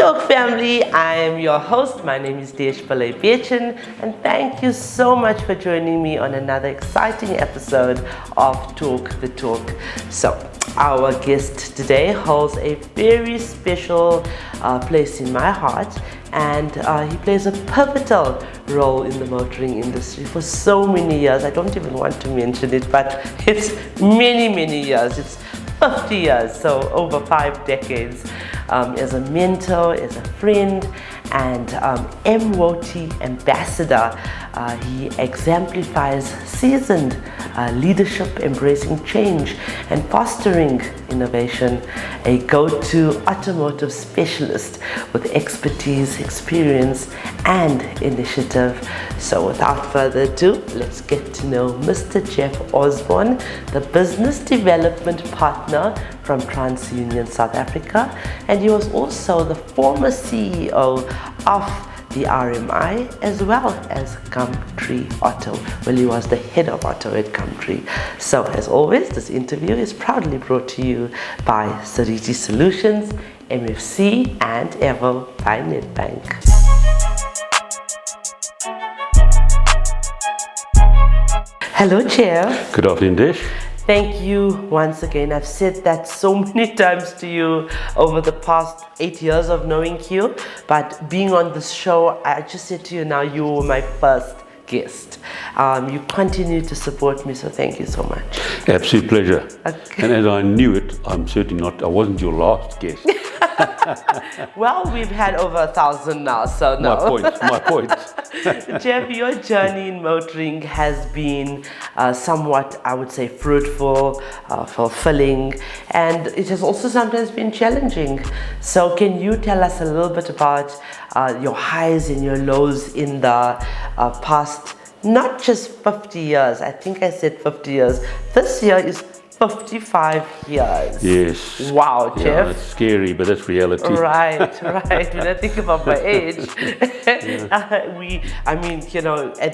Talk family, I am your host. My name is Desh Bechin, and thank you so much for joining me on another exciting episode of Talk the Talk. So, our guest today holds a very special place in my heart, and he plays a pivotal role in the motoring industry for so many years. I don't even want to mention it, but it's many years. It's 50 years, so over 5 decades, as a mentor, as a friend, and MWOT ambassador. He exemplifies seasoned leadership, embracing change and fostering innovation, a go-to automotive specialist with expertise, experience, and initiative. So without further ado, let's get to know Mr. Jeff Osborne, the business development partner from TransUnion South Africa, and he was also the former CEO of the RMI as well as Gumtree Auto. Well, he was the head of auto at Gumtree. So as always, this interview is proudly brought to you by Sariti Solutions, MFC, and Evo by Nedbank. Hello, Jeff. Good afternoon, Desh. Thank you once again. I've said that so many times to you over the past 8 years of knowing you, but being on this show, I just said to you now, you were my first guest. You continue to support me, so thank you so much. Absolute pleasure. Okay. And as I knew it, I wasn't your last guest. Well, we've had over 1,000 now, so no. My point. Jeff, your journey in motoring has been somewhat, I would say, fruitful, fulfilling, and it has also sometimes been challenging. So can you tell us a little bit about your highs and your lows in the past, not just 50 years, I think I said 50 years. This year is 55 years. Yes. Wow, Jeff. Yeah, it's scary, but that's reality. Right. When I think about my age, at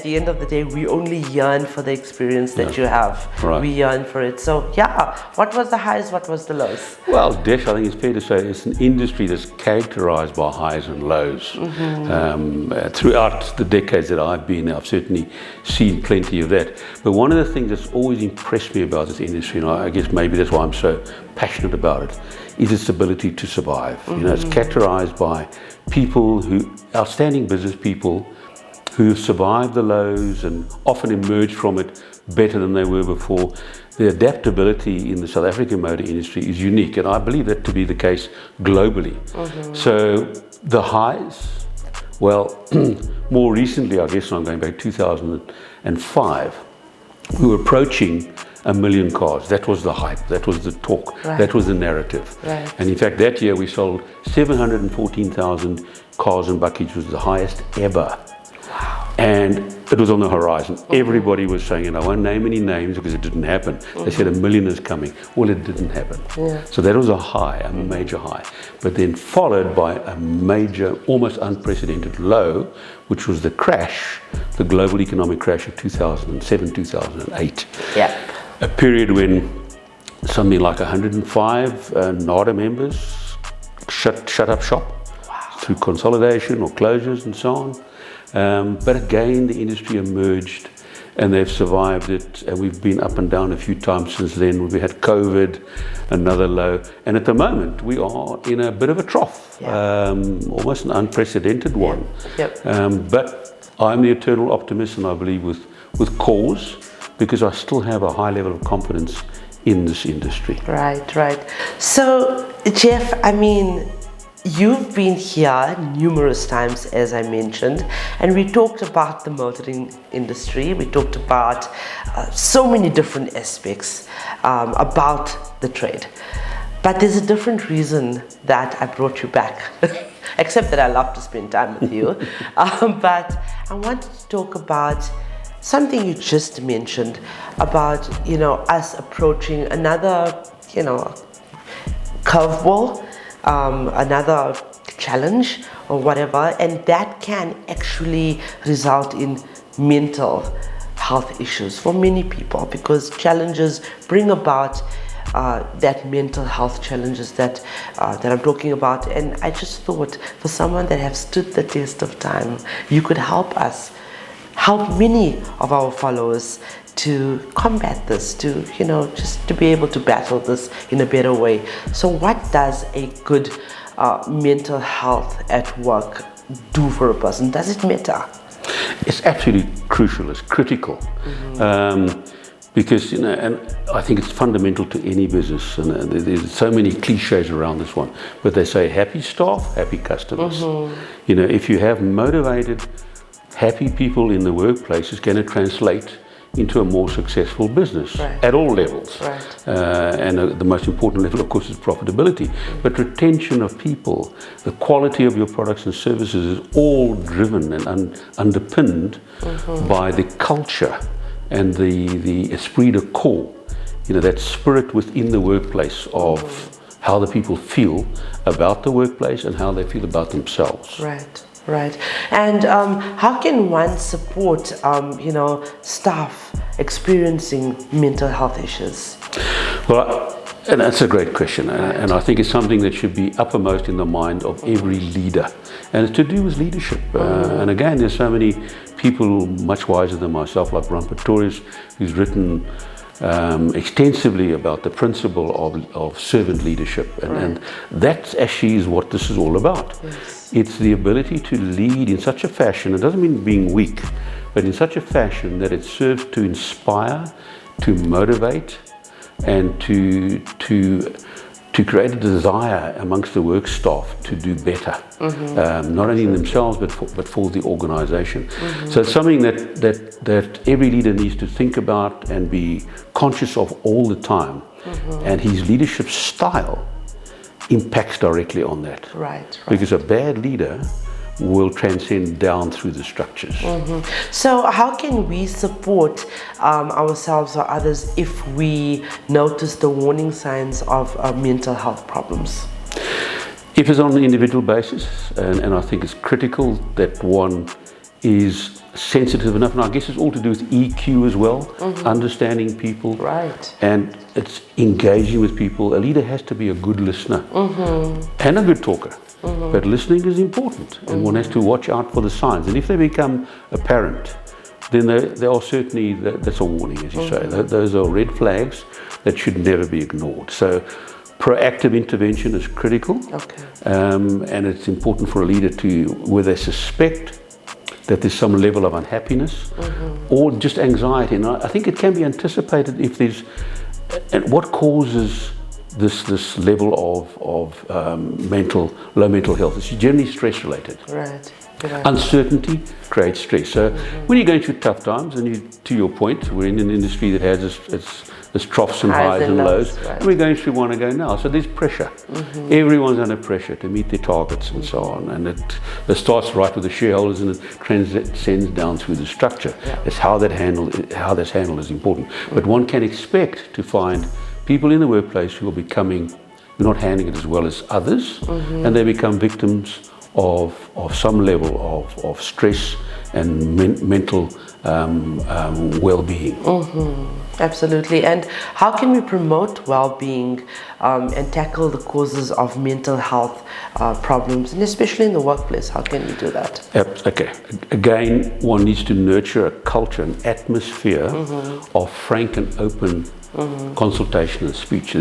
the end of the day, we only yearn for the experience that you have. Right. We yearn for it. So, yeah, what was the highs? What was the lows? Well, Desh, I think it's fair to say it's an industry that's characterized by highs and lows. Throughout the decades that I've been there, I've certainly seen plenty of that. But one of the things that's always impressed me about this industry, and I guess maybe that's why I'm so passionate about it, is its ability to survive. It's characterized by outstanding business people who have survived the lows and often emerged from it better than they were before. The adaptability in the South African motor industry is unique, and I believe that to be the case globally. So the highs, well, more recently, I guess I'm going back 2005, we were approaching 1 million cars. That was the hype, that was the talk, that was the narrative. Right. And in fact, that year we sold 714,000 cars and buckets, was the highest ever. Wow. And it was on the horizon. Everybody was saying, and I won't name any names because it didn't happen. They said 1 million is coming. Well, it didn't happen. Yeah. So that was a high, a major high. But then followed by a major, almost unprecedented low, which was the crash, the global economic crash of 2007, 2008. Yeah. A period when something like 105 NADA members shut up shop through consolidation or closures and so on. But again, the industry emerged and they've survived it. And we've been up and down a few times since then. We had COVID, another low. And at the moment, we are in a bit of a trough, almost an unprecedented one. But I'm the eternal optimist, and I believe with cause, because I still have a high level of confidence in this industry. Right. So, Jeff, you've been here numerous times, as I mentioned, and we talked about the motoring industry. We talked about so many different aspects about the trade. But there's a different reason that I brought you back, except that I love to spend time with you. But I wanted to talk about something you just mentioned about, us approaching another, curveball, another challenge or whatever, and that can actually result in mental health issues for many people, because challenges bring about that mental health challenges that I'm talking about. And I just thought, for someone that have stood the test of time, you could help us, help many of our followers to combat this, to just to be able to battle this in a better way. So what does a good mental health at work do for a person? Does it matter? It's absolutely crucial. It's critical. Because, and I think it's fundamental to any business, and there's so many cliches around this one, but they say happy staff, happy customers. If you have motivated, happy people in the workplace, it's going to translate into a more successful business at all levels. And the most important level, of course, is profitability. But retention of people, the quality of your products and services is all driven and underpinned by the culture and the esprit de corps, that spirit within the workplace of how the people feel about the workplace and how they feel about themselves. Right. And how can one support, staff experiencing mental health issues? Well, and that's a great question, and I think it's something that should be uppermost in the mind of every leader, and it's to do with leadership. And again, there's so many people much wiser than myself, like Ron Pretorius, who's written extensively about the principle of servant leadership, and that actually is what this is all about. It's the ability to lead in such a fashion, it doesn't mean being weak, but in such a fashion that it serves to inspire, to motivate, and to create a desire amongst the work staff to do better, not only in themselves but for the organization. So it's something that every leader needs to think about and be conscious of all the time, and his leadership style impacts directly on that. Because a bad leader will transcend down through the structures. So how can we support ourselves or others if we notice the warning signs of mental health problems? If it's on an individual basis, and I think it's critical that one is sensitive enough, and I guess it's all to do with EQ as well, understanding people, and it's engaging with people. A leader has to be a good listener and a good talker. But listening is important, and one has to watch out for the signs. And if they become apparent, then they are certainly, that's a warning, as you say. Those are red flags that should never be ignored. So proactive intervention is critical, and it's important for a leader to, where they suspect that there's some level of unhappiness or just anxiety. And I think it can be anticipated if there's, and what causes this level of low mental health. It's generally stress related. Uncertainty creates stress. So when you're going through tough times, and to your point, we're in an industry that has its troughs and highs and lows, and we're going through one again now. So there's pressure. Everyone's under pressure to meet their targets and so on. And it starts right with the shareholders, and it transcends down through the structure. It's how that's handled is important. But one can expect to find people in the workplace who are not handling it as well as others, and they become victims of some level of stress and mental well-being. Absolutely. And how can we promote well-being and tackle the causes of mental health problems, and especially in the workplace? How can we do that? Okay. Again, one needs to nurture a culture, an atmosphere of frank and open consultation and speech.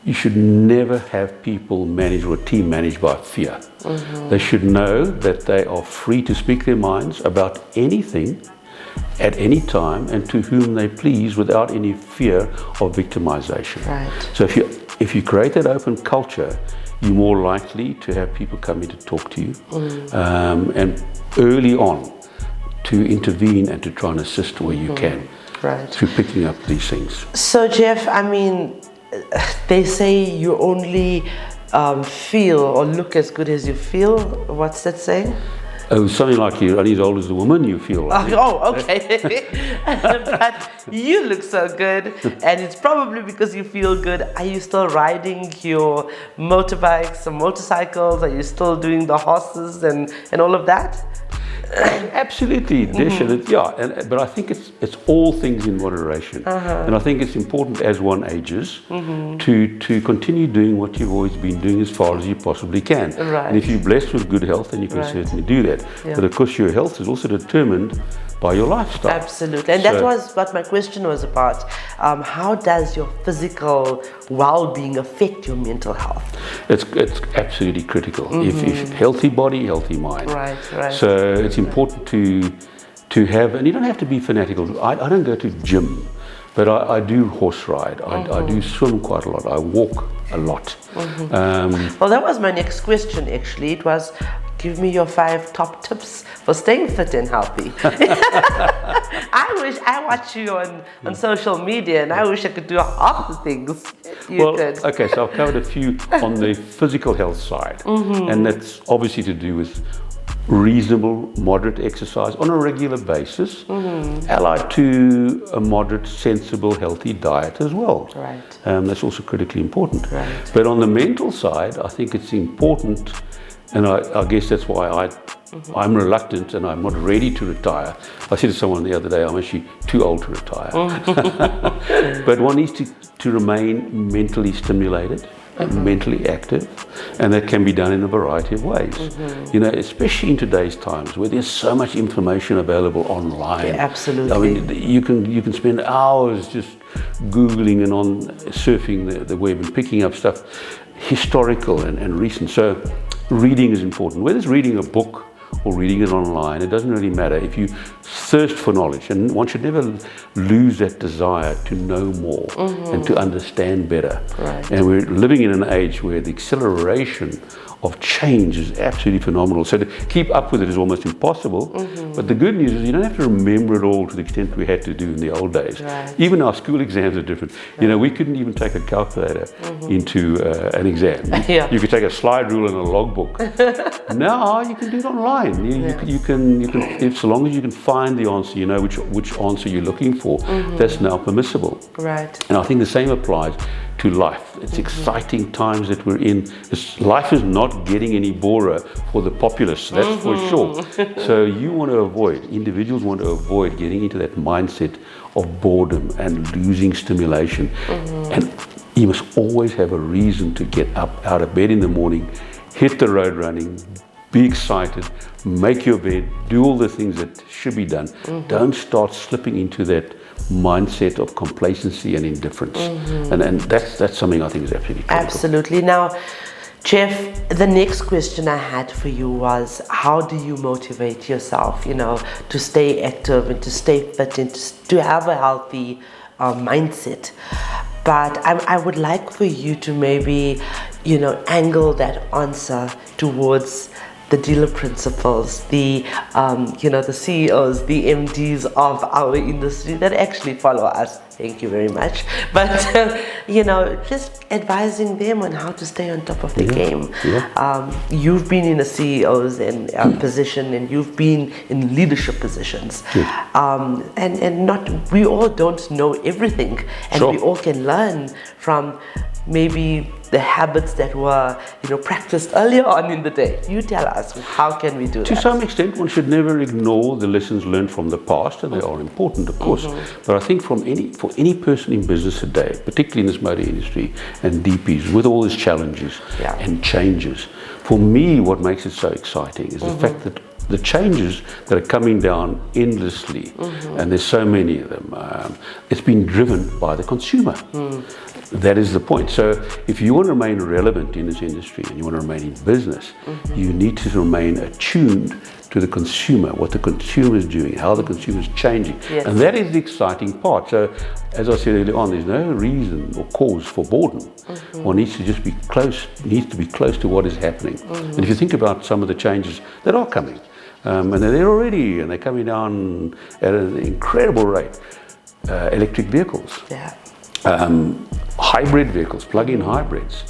You should never have people managed or a team managed by fear. They should know that they are free to speak their minds about anything at any time and to whom they please without any fear of victimization. So if you create that open culture, you're more likely to have people come in to talk to you, and early on to intervene and to try and assist where you can through picking up these things. So Jeff, I mean, they say you only feel or look as good as you feel. What's that saying? Oh, something like you're only as old as the woman you feel like. Oh, okay. But you look so good, and it's probably because you feel good. Are you still riding your motorbikes or motorcycles? Are you still doing the horses and all of that? Absolutely, but I think it's all things in moderation, and I think it's important as one ages to continue doing what you've always been doing as far as you possibly can. Right. And if you're blessed with good health, then you can certainly do that. Yeah. But of course, your health is also determined by your lifestyle. Absolutely, and that was what my question was about. How does your physical well-being affect your mental health? It's absolutely critical. If healthy body, healthy mind. Right. So it's important to have, and you don't have to be fanatical. I don't go to gym, but I do horse ride. I do swim quite a lot. I walk a lot. Well, that was my next question. Actually, it was, give me your 5 top tips for staying fit and healthy. I watch you on social media, and I wish I could do half the things you did. Okay, so I've covered a few on the physical health side, and that's obviously to do with reasonable, moderate exercise on a regular basis, allied to a moderate, sensible, healthy diet as well. Right. That's also critically important. Right. But on the mental side, I think it's important, and I guess that's why I'm reluctant and I'm not ready to retire. I said to someone the other day, I'm actually too old to retire. But one needs to remain mentally stimulated and mentally active, and that can be done in a variety of ways. You know, especially in today's times where there's so much information available online. Yeah, absolutely. I mean, you can spend hours just Googling and on surfing the web and picking up stuff historical and recent. So reading is important. Whether it's reading a book or reading it online, it doesn't really matter. If you thirst for knowledge, and one should never lose that desire to know more and to understand better. Right. And we're living in an age where the acceleration of change is absolutely phenomenal. So to keep up with it is almost impossible. But the good news is you don't have to remember it all to the extent we had to do in the old days. Right. Even our school exams are different. You know, we couldn't even take a calculator into an exam. You could take a slide rule and a logbook. Now you can do it online. You can, if so long as you can find the answer, you know which answer you're looking for. That's now permissible. Right. And I think the same applies to life. It's exciting times that we're in. Life is not getting any borer for the populace, that's for sure. So individuals want to avoid getting into that mindset of boredom and losing stimulation. And you must always have a reason to get up out of bed in the morning, hit the road running, be excited, make your bed, do all the things that should be done. Don't start slipping into that mindset of complacency and indifference. And that's something I think is absolutely critical. Absolutely. Now, Jeff, the next question I had for you was, how do you motivate yourself, to stay active and to stay fit and to have a healthy mindset? But I would like for you to maybe, angle that answer towards the dealer principals, the CEOs, the MDs of our industry that actually follow us. Thank you very much. But, just advising them on how to stay on top of the game. You've been in a CEO's position, and you've been in leadership positions. And we all don't know everything, and we all can learn from maybe the habits that were practiced earlier on in the day. You tell us, how can we do that? To some extent, one should never ignore the lessons learned from the past, and they are important, of course. But I think for any person in business today, particularly in this motor industry and DPs, with all these challenges and changes, for me, what makes it so exciting is the fact that the changes that are coming down endlessly, and there's so many of them, it's been driven by the consumer. That is the point. So if you want to remain relevant in this industry and you want to remain in business, you need to remain attuned to the consumer, what the consumer is doing, how the consumer is changing. And that is the exciting part. So as I said earlier on, there's no reason or cause for boredom. One needs to just be close to what is happening. And if you think about some of the changes that are coming, and they're there already, and they're coming down at an incredible rate. Electric vehicles, hybrid vehicles, plug-in hybrids,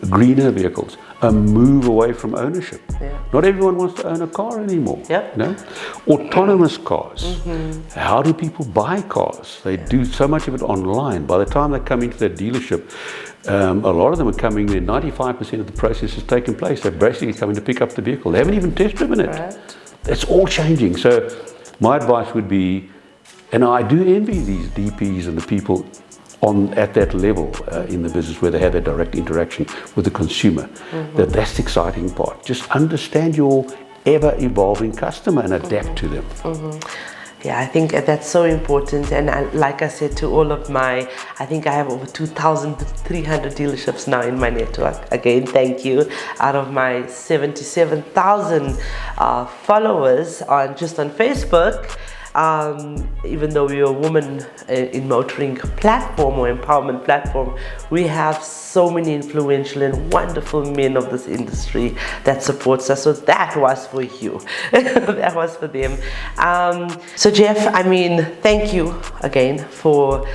greener vehicles, a move away from ownership. Not everyone wants to own a car anymore. Autonomous cars. How do people buy cars? They do so much of it online. By the time they come into their dealership, a lot of them are coming there, 95% of the process has taken place. They're basically coming to pick up the vehicle. They haven't even test driven it. it's all changing. So my advice would be, and I do envy these DPs and the people at that level in the business where they have a direct interaction with the consumer. That's the exciting part. Just understand your ever-evolving customer and adapt to them. Yeah, I think that's so important. And like I said to all of I think I have over 2,300 dealerships now in my network. Again, thank you. Out of my 77,000 followers just on Facebook, even though we're a woman in motoring platform or empowerment platform, we have so many influential and wonderful men of this industry that supports us. So that was for you. That was for them. So Jeff, I mean, thank you again for,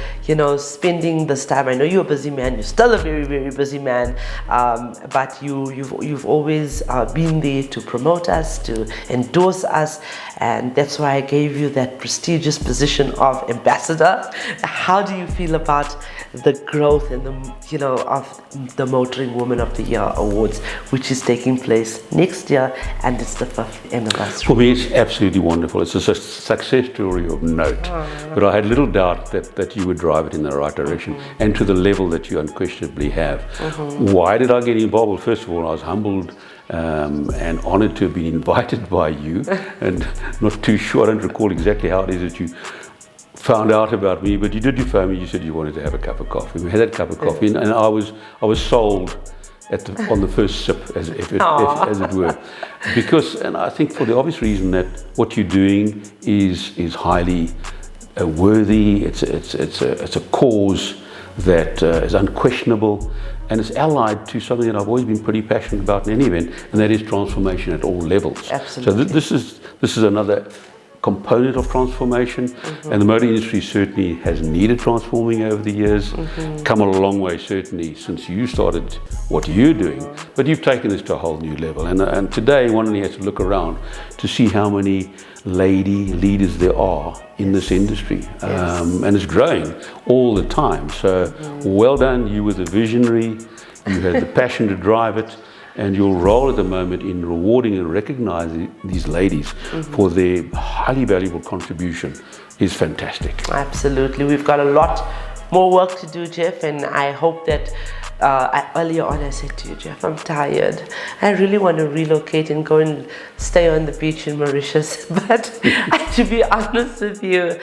spending this time. I know you're a busy man. You're still a very, very busy man. But you've always been there to promote us, to endorse us. And that's why I gave you that prestigious position of ambassador. How do you feel about the growth and of the Motoring Woman of the Year Awards, which is taking place next year, and it's the 5th anniversary? For me, it's absolutely wonderful. It's a success story of note. But I had little doubt that you would drive it in the right direction and to the level that you unquestionably have. Why did I get involved? Well, first of all, I was humbled and honored to have been invited by you, and not too sure, I don't recall exactly how it is that you found out about me, but you did phone me. You said you wanted to have a cup of coffee. We had that cup of coffee, and I was sold on the first sip, as it were, because, and I think for the obvious reason that what you're doing is highly worthy. It's a cause that is unquestionable, and it's allied to something that I've always been pretty passionate about in any event, and that is transformation at all levels. Absolutely. So this is another component of transformation, and the motor industry certainly has needed transforming over the years. Come a long way certainly since you started what you're doing, but you've taken this to a whole new level, and today one only has to look around to see how many lady leaders there are in this industry, and it's growing all the time. So well done, you were the visionary, you had the passion to drive it, and your role at the moment in rewarding and recognizing these ladies for their highly valuable contribution is fantastic. Absolutely. We've got a lot more work to do, Jeff, and I hope that earlier on I said to you, Jeff, I'm tired. I really want to relocate and go and stay on the beach in Mauritius. But to be honest with you,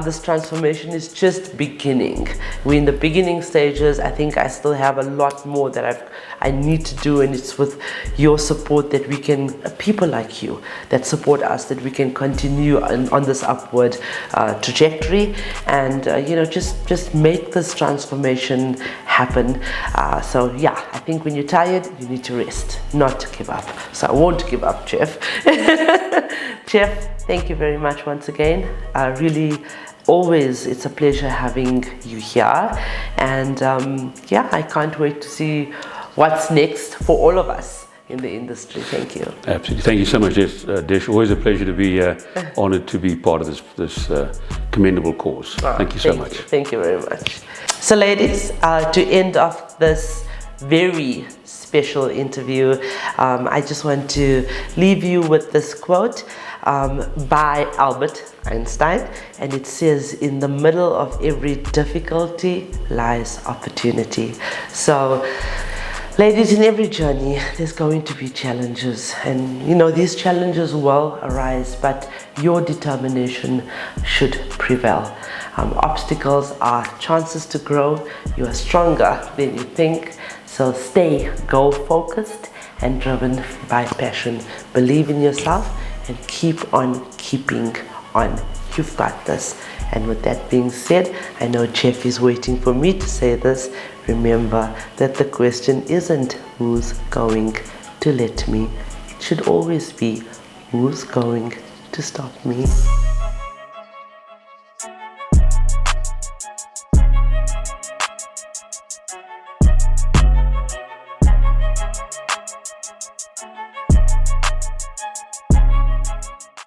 this transformation is just beginning. We're in the beginning stages. I think I still have a lot more that I need to do, and it's with your support that we can, people like you that support us, that we can continue on this upward trajectory, and just make this transformation happen. So yeah, I think when you're tired, you need to rest, not give up. So I won't give up, Jeff. Jeff, thank you very much once again. Really, always, it's a pleasure having you here. And yeah, I can't wait to see what's next for all of us in the industry. Thank you. Absolutely. Thank you so much, Desh. Always a pleasure to be honored to be part of this commendable cause. Thank you so much. Thank you very much. So ladies, to end off this very special interview, I just want to leave you with this quote by Albert Einstein, and it says, in the middle of every difficulty lies opportunity. So ladies, in every journey there's going to be challenges, and these challenges will arise, but your determination should prevail. Obstacles are chances to grow. You are stronger than you think. So stay goal focused and driven by passion. Believe in yourself and keep on keeping on. You've got this. And with that being said, I know Jeff is waiting for me to say this. Remember that the question isn't who's going to let me. It should always be who's going to stop me.